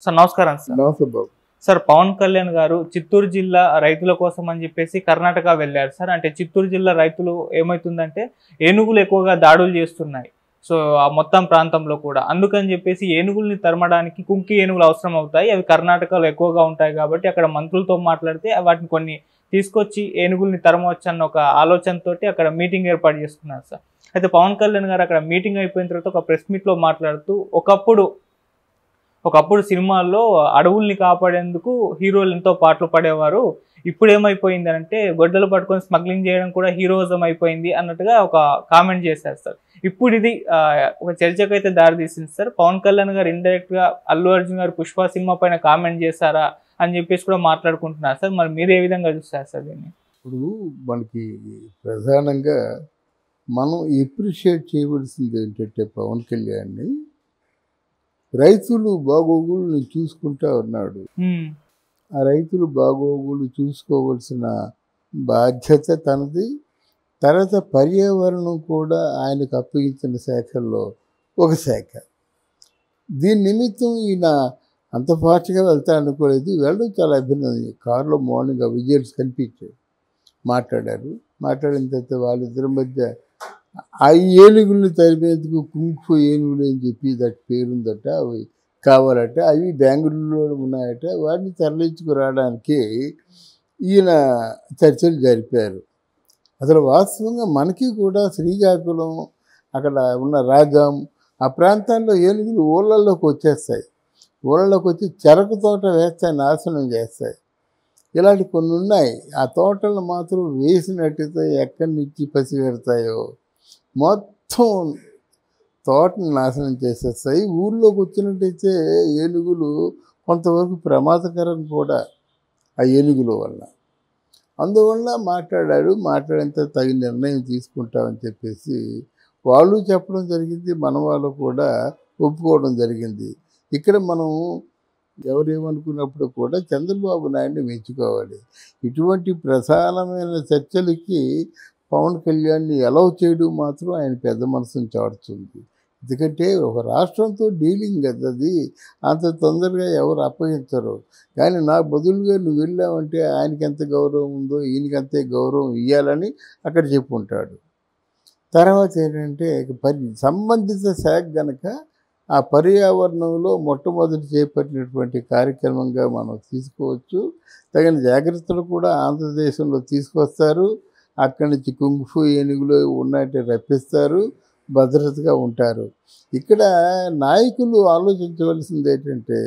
Sir నమస్కారం sir. నమస్తే బాబు. Sir Pawan Kalyan గారు చిత్తూరు జిల్లా రైతుల కోసం అని చెప్పేసి కర్ణాటక వెళ్ళారు సార్. అంటే చిత్తూరు జిల్లా రైతులు ఏమవుతుందంటే ఏనుగులు ఎక్కువగా దాడులు చేస్తున్నాయి. సో ఆ మొత్తం ప్రాంతంలో కూడా అందుకని చెప్పేసి ఏనుగుల్ని తరమడానికి కుంకి ఏనుగులు అవసరం అవుతాయి. అవి కర్ణాటకలో ఎక్కువగా ఉంటాయి కాబట్టి అక్కడ మంత్రులతో మాట్లాడితే వాటిని కొన్ని తీసుకొచ్చి ఏనుగుల్ని తరమవచ్చు అన్న ఒక ఆలోచనతోటి అక్కడ మీటింగ్ ఏర్పాటు చేసుకున్నారు సార్. అయితే పవన్ కళ్యాణ్ గారు అక్కడ మీటింగ్ అయిపోయిన తర్వాత ఒక ప్రెస్ మీట్లో మాట్లాడుతూ ఒకప్పుడు సినిమాల్లో అడవుల్ని కాపాడేందుకు హీరోలు ఎంతో పాటలు పడేవారు. ఇప్పుడు ఏమైపోయింది అంటే గొడ్డలు పట్టుకొని స్మగ్లింగ్ చేయడం కూడా హీరోయిజం అయిపోయింది అన్నట్టుగా ఒక కామెంట్ చేశారు సార్. ఇప్పుడు ఇది ఒక చర్చకు అయితే దారితీసింది సార్. పవన్ కళ్యాణ్ గారు ఇండైరెక్ట్ గా అల్లు అర్జున్ గారు పుష్ప సినిమా పైన కామెంట్ చేశారా అని చెప్పేసి కూడా మాట్లాడుకుంటున్నారు సార్. మరి మీరు ఏ విధంగా చూస్తారు సార్ దీన్ని? ఇప్పుడు మనకి ప్రధానంగా మనం ఎప్రిషియేట్ చేయవలసింది ఏంటంటే పవన్ కళ్యాణ్ని రైతులు బాగోగులు చూసుకుంటా ఉన్నాడు. ఆ రైతులు బాగోగులు చూసుకోవాల్సిన బాధ్యత తనది. తర్వాత పర్యావరణం కూడా ఆయనకు అప్పగించిన శాఖల్లో ఒక శాఖ. దీని నిమిత్తం ఈయన అంత ఫాస్ట్గా వెళ్తా అనుకోలేదు. వెళ్ళడం చాలా అభినందన. కారులో మార్నింగ్ ఆ విజువల్స్ కనిపించాడు, మాట్లాడారు. మాట్లాడిన తర్వాత వాళ్ళిద్దరి మధ్య ఆ ఏనుగుల్ని తరిమేందుకు కుంఫు ఏనుగులు అని చెప్పి దాటి పేరుందట, అవి కావాలట, అవి బెంగళూరులో ఉన్నాయట. వాటిని తరలించుకురావడానికి ఈయన చర్చలు జరిపారు. అసలు వాస్తవంగా మనకి కూడా శ్రీకాకుళం, అక్కడ ఉన్న రాజాం, ఆ ప్రాంతాల్లో ఏనుగులు ఊళ్ళల్లోకి వచ్చేస్తాయి. ఊళ్ళలోకి వచ్చి చెరకు తోట వేస్తాయి, నాశనం చేస్తాయి. ఇలాంటి కొన్ని ఉన్నాయి. ఆ తోటలు మాత్రం వేసినట్టయితే ఎక్కడి నుంచి పసిగడతాయో మొత్తం తోటని నాశనం చేసేస్తాయి. ఊళ్ళోకి వచ్చినట్టయితే ఏనుగులు కొంతవరకు ప్రమాదకరం కూడా ఆ ఏనుగుల వల్ల. అందువల్ల మాట్లాడాడు. మాట్లాడినంత తగిన నిర్ణయం తీసుకుంటామని చెప్పేసి వాళ్ళు చెప్పడం జరిగింది, మన వాళ్ళు కూడా ఒప్పుకోవడం జరిగింది. ఇక్కడ మనం ఎవరేమనుకున్నప్పుడు కూడా చంద్రబాబు నాయుడిని మెచ్చుకోవాలి. ఇటువంటి ప్రధానమైన చర్చలకి పవన్ కళ్యాణ్ని అలౌ చేయడం మాత్రం ఆయన పెద్ద మనసును చాటుతుంది. ఎందుకంటే ఒక రాష్ట్రంతో డీలింగ్ కదా అది, అంత తొందరగా ఎవరు అప్పగించరు. కానీ నా బదులుగా నువ్వు వెళ్ళావంటే ఆయనకి ఎంత గౌరవం ఉందో ఈయనకి అంతే గౌరవం ఇవ్వాలని అక్కడ చెప్పుకుంటాడు. తర్వాత ఏంటంటే సంబంధిత శాఖ గనక ఆ పర్యావరణంలో మొట్టమొదటి చేపట్టినటువంటి కార్యక్రమంగా మనం తీసుకోవచ్చు. తగిన జాగ్రత్తలు కూడా ఆంధ్రదేశంలో తీసుకొస్తారు. అక్కడి నుంచి కుంఫు ఏనుగులు ఉన్నట్టు రప్పిస్తారు, భద్రతగా ఉంటారు. ఇక్కడ నాయకులు ఆలోచించవలసింది ఏంటంటే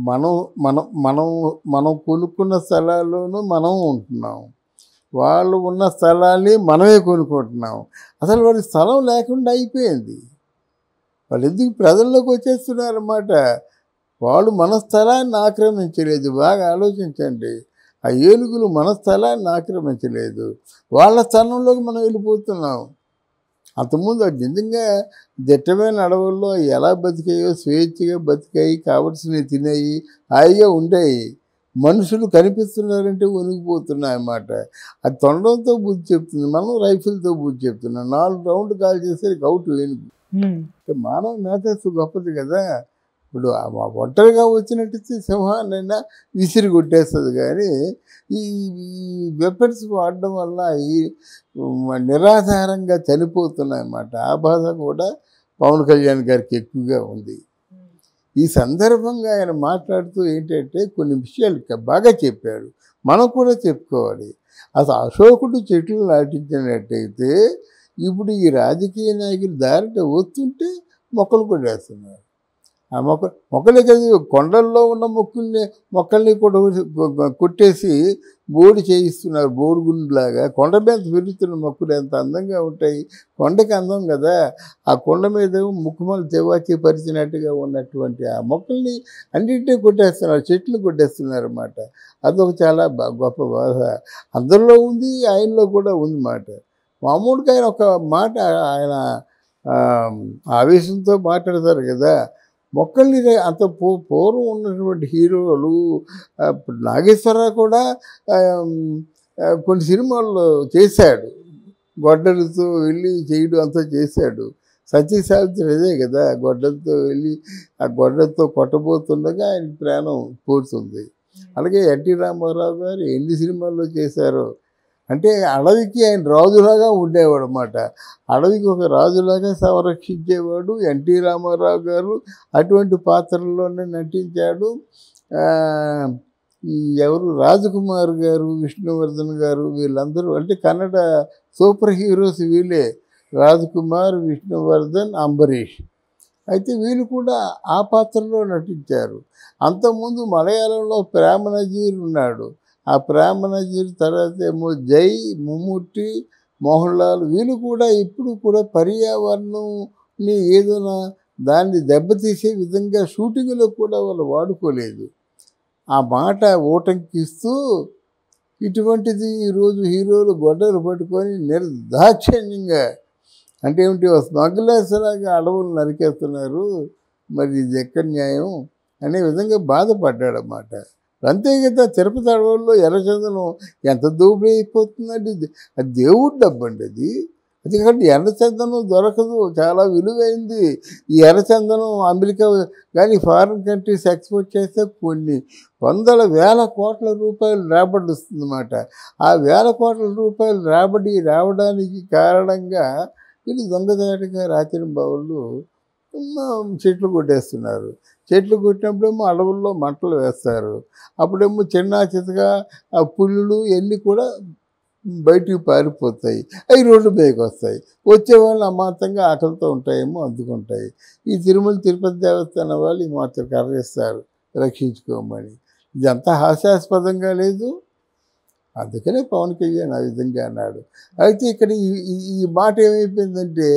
మనం మనం మనం మనం కొనుక్కున్న స్థలాల్లోనూ మనం ఉంటున్నాం, వాళ్ళు ఉన్న స్థలాన్ని మనమే కొనుక్కుంటున్నాం. అసలు వాడి స్థలం లేకుండా అయిపోయింది. వాళ్ళు ఎందుకు ప్రజల్లోకి వచ్చేస్తున్నారన్నమాట. వాళ్ళు మన స్థలాన్ని ఆక్రమించలేదు. బాగా ఆలోచించండి. ఆ ఏనుగులు మన స్థలాన్ని ఆక్రమించలేదు, వాళ్ళ స్థలంలోకి మనం వెళ్ళిపోతున్నాం. అంతకుముందు అది నిజంగా దిట్టమైన అడవుల్లో ఎలా బతికాయో, స్వేచ్ఛగా బతికాయి, కావలసినవి తినేయి, హాయిగా ఉండేవి. మనుషులు కనిపిస్తున్నారంటే వణికిపోతున్నాయి అన్నమాట. అది తొండంతో బుద్ధి చెప్తుంది, మనం రైఫిల్తో బుద్ధి చెప్తున్నాం. 4 రౌండ్లు కాల్ చేసరికి అవుట్ ఏనుగు. మానవ మేధస్సు గొప్పది కదా. ఇప్పుడు ఒంటరిగా వచ్చినట్టయితే సింహాన్నైనా విసిరి కొట్టేస్తుంది. కానీ ఈ వెపన్స్ వాడడం వల్ల ఈ నిరాధారంగా చనిపోతున్నాయన్నమాట. ఆ బాధ కూడా పవన్ కళ్యాణ్ గారికి ఎక్కువగా ఉంది. ఈ సందర్భంగా ఆయన మాట్లాడుతూ ఏంటంటే కొన్ని విషయాలు బాగా చెప్పాడు, మనం కూడా చెప్పుకోవాలి. అసలు అశోకుడు చెట్లు నాటించినట్టయితే ఇప్పుడు ఈ రాజకీయ నాయకులు దారిట వస్తుంటే మొక్కలు కొట్టేస్తున్నారు. ఆ మొక్కలే కదా, కొండల్లో ఉన్న మొక్కల్ని కూడా కొట్టేసి బోర్డు చేయిస్తున్నారు. బోరుగుండులాగా కొండ మీద పెరుగుతున్న మొక్కలు ఎంత అందంగా ఉంటాయి. కొండకి అందం కదా. ఆ కొండ మీద ముక్కుమలు తెవాచి పరిచినట్టుగా ఉన్నటువంటి ఆ మొక్కల్ని అన్నింటినీ కొట్టేస్తున్నారు, చెట్లు కొట్టేస్తున్నారు అన్నమాట. అదొక చాలా గొప్ప బాధ అందరిలో ఉంది, ఆయనలో కూడా ఉంది మాట. మామూలుగా ఆయన ఒక మాట ఆయన ఆవేశంతో మాట్లాడతారు కదా. మొక్కల్ని అంత పూర్వం ఉన్నటువంటి హీరోలు, నాగేశ్వరరావు కూడా కొన్ని సినిమాల్లో చేశాడు, గొడ్డలతో వెళ్ళి చేయడం అంతా చేశాడు. సత్యసావిత్రి అదే కదా, గొడ్డలతో వెళ్ళి ఆ గొడ్డలతో కొట్టబోతుండగా ఆయన ప్రాణం పోతుంది. అలాగే ఎన్టీ రామారావు గారు ఎన్ని సినిమాల్లో చేశారో, అంటే అడవికి ఆయన రాజులాగా ఉండేవాడు అన్నమాట. అడవికి ఒక రాజులాగా సంరక్షించేవాడు ఎన్టీ రామారావు గారు. అటువంటి పాత్రల్లోనే నటించాడు. ఈ ఎవరు రాజకుమార్ గారు, విష్ణువర్ధన్ గారు, వీళ్ళందరూ అంటే కన్నడ సూపర్ హీరోస్ వీళ్ళే. రాజకుమార్, విష్ణువర్ధన్, అంబరీష్. అయితే వీళ్ళు కూడా ఆ పాత్రలో నటించారు. అంతకుముందు మలయాళంలో ప్రేమ నజీర్ ఉన్నాడు. ఆ ప్రేమ నజీర్ తర్వాత ఏమో జై, మమ్ముట్టి, మోహన్ లాల్, వీళ్ళు కూడా ఇప్పుడు కూడా పర్యావరణంని ఏదైనా దాన్ని దెబ్బతీసే విధంగా షూటింగ్లో కూడా వాళ్ళు వాడుకోలేదు. ఆ మాట ఊటంకిస్తూ ఇటువంటిది ఈరోజు హీరోలు గొడ్డలు పట్టుకొని నిర్దాక్షిణ్యంగా, అంటే ఏమిటి, స్మగ్లర్స్ లాగా అడవులు నరికేస్తున్నారు, మరి ఇది ఎక్కడ న్యాయం అనే విధంగా బాధపడ్డాడన్నమాట. అంతే కదా, తిరుపతి అడవుల్లో ఎర్రచందనం ఎంత దోపిడీ అయిపోతుందండి. అది దేవుడి డబ్బండి అది. ఎందుకంటే ఎర్రచందనం దొరకదు, చాలా విలువైంది. ఈ ఎర్రచందనం అమెరికా కానీ ఫారిన్ కంట్రీస్ ఎక్స్పోర్ట్ చేస్తే కొన్ని వందల వేల కోట్ల రూపాయలు రాబడి వస్తుందన్నమాట. ఆ వేల కోట్ల రూపాయలు రాబడి రావడానికి కారణంగా వీళ్ళు దొంగదాటిగా రాత్రి బావులు చెట్లు కొట్టేస్తున్నారు. చెట్లు కొట్టినప్పుడేమో అడవుల్లో మంటలు వేస్తారు. అప్పుడేమో చిన్న చితగా ఆ పుల్లులు ఎన్ని కూడా బయటికి పారిపోతాయి. అవి రోడ్డు మీదకి వస్తాయి. వచ్చేవాళ్ళు అమాంతంగా ఆకలితో ఉంటాయేమో అందుకుంటాయి. ఈ తిరుమల తిరుపతి దేవస్థానం వాళ్ళు ఈ మాత్రం కర్రిస్తారు రక్షించుకోమని. ఇదంతా హాస్యాస్పదంగా లేదు. అందుకనే పవన్ కళ్యాణ్ ఆ విధంగా అన్నాడు. అయితే ఇక్కడ ఈ మాట ఏమైపోయిందంటే,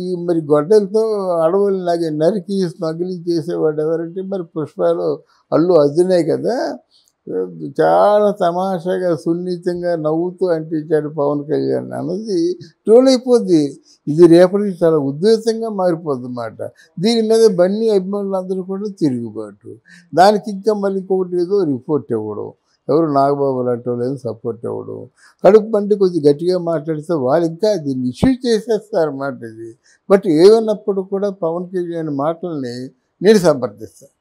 ఈ మరి గొడ్డలతో అడవులు నరికి స్మగ్లింగ్ చేసేవాడు ఎవరంటే మరి పుష్పలో అల్లు అర్జునే కదా. చాలా తమాషాగా సున్నితంగా నవ్వుతూ అంటించాడు పవన్ కళ్యాణ్ అన్నది ట్రోల్ అయిపోద్ది. ఇది రేపటికి చాలా ఉద్దేశంగా మారిపోద్ది అన్నమాట. దీని మీద బన్నీ అభిమానులందరూ కూడా తిరుగుబాటు. దానికి ఇంకా మళ్ళీ ఇంకొకటి ఏదో రిపోర్ట్ ఇవ్వడం, ఎవరు నాగబాబు లాంటి వాళ్ళు సపోర్ట్ ఇవ్వడం, కడుపు పంటి కొంచెం గట్టిగా మాట్లాడితే వాళ్ళు ఇంకా దీన్ని ఇష్యూ చేసేస్తారన్నమాట. ఇది బట్ ఏమన్నప్పుడు కూడా పవన్ కళ్యాణ్ మాటల్ని నేను సమర్థిస్తాను.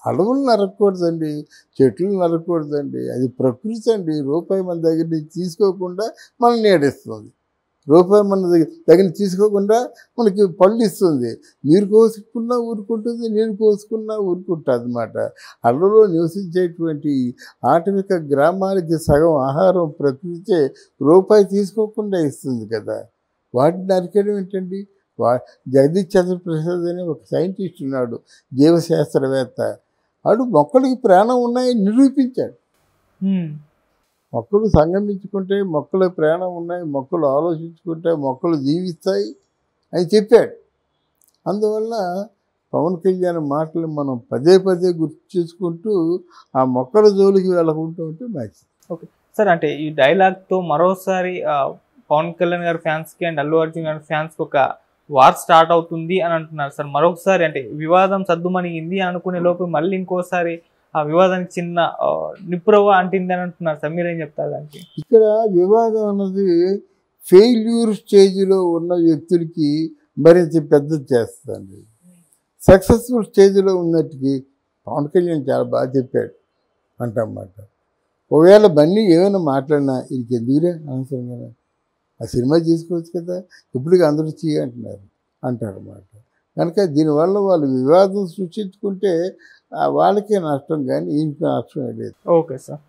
అడవులు నరకూడదండి, చెట్లు నరకూడదండి, అది ప్రకృతి అండి. రూపాయి మన దగ్గర నుంచి తీసుకోకుండా మనం నీడిస్తుంది. రూపాయి మన దగ్గర తీసుకోకుండా మనకి పళ్ళు ఇస్తుంది. మీరు కోసుకున్నా ఊరుకుంటుంది, నేను కోసుకున్నా ఊరుకుంటుంది అన్నమాట. అడవులో నివసించేటువంటి ఆటవిక గ్రామాలకి సగం ఆహారం ప్రకృతే రూపాయి తీసుకోకుండా ఇస్తుంది కదా. వాటిని నరికేయడం ఏంటండి? జగదీష్ చంద్ర ప్రసాద్ అనే ఒక సైంటిస్ట్ ఉన్నాడు, జీవశాస్త్రవేత్త. వాడు మొక్కలకి ప్రాణం ఉన్నాయని నిరూపించాడు. మొక్కలు సంగమించుకుంటే మొక్కల ప్రాణం ఉన్నాయి, మొక్కలు ఆలోచించుకుంటే మొక్కలు జీవిస్తాయి అని చెప్పాడు. అందువల్ల పవన్ కళ్యాణ్ మాటలు మనం పదే పదే గుర్తు చేసుకుంటూ ఆ మొక్కల జోలికి వెళ్ళకుంటూ ఉంటే మంచిది. ఓకే సార్, అంటే ఈ డైలాగ్తో మరోసారి పవన్ కళ్యాణ్ గారి ఫ్యాన్స్కి అండ్ అల్లు అర్జున్ గారి ఫ్యాన్స్కి ఒక వార్ స్టార్ట్ అవుతుంది అని అంటున్నారు సార్. మరొకసారి అంటే వివాదం సద్దుమణిగింది అని అనుకునే లోపు మళ్ళీ ఇంకోసారి ఆ వివాదానికి చిన్న నిప్పురవ్వ అంటింది అని అంటున్నారు సార్. మీరేం చెప్తారు దానికి? ఇక్కడ వివాదం అన్నది ఫెయిల్యూర్ స్టేజ్లో ఉన్న వ్యక్తులకి మరింత పెద్దది చేస్తుంది. సక్సెస్ఫుల్ స్టేజ్లో ఉన్నట్టుకి పవన్ కళ్యాణ్ చాలా బాగా చెప్పాడు అంటన్నమాట. ఒకవేళ బన్నీ ఏమైనా మాట్లాడినా ఇది ఎందుకురే అనవసరంగా, ఆ సినిమా తీసుకోవచ్చు కదా, ఇప్పటికీ అందరూ అంటున్నారు అంటారన్నమాట. కనుక దీనివల్ల వాళ్ళు వివాదం సృష్టించుకుంటే వాళ్ళకే నష్టం, కానీ ఈయనకి నష్టం లేదు. Okay sir.